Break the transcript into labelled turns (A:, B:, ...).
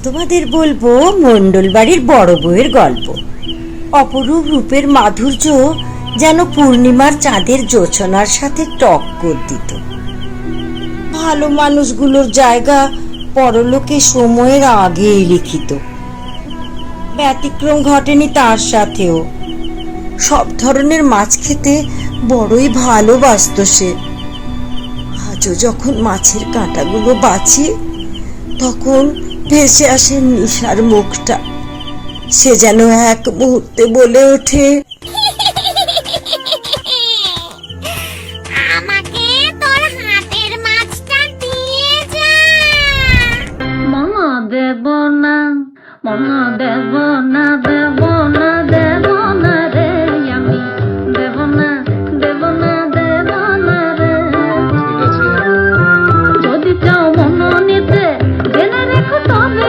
A: তোমাদের বলবো মণ্ডল বাড়ির বড় বউয়ের গল্প। অপরূপ রূপের মাধুর্য যেন পূর্ণিমার চাঁদের জোছনার সাথে টক্কর দিত। ভালো মানুষগুলোর জায়গা পরলোকে সময়ের আগেই লিখিত। ব্যতিক্রম ঘটেনি তার সাথেও। সব ধরনের মাছ খেতে বড়ই ভালোবাসত সে। আজও যখন মাছের কাঁটাগুলো বাছি, তখন ভেসে আসে নিশার মুখটা। সে যেন এক মুহূর্তে বলে ওঠে,
B: আমাকে তোর হাতের মাছটা দিয়ে যা।
C: মন দেব না, মন দেব না, দেব না।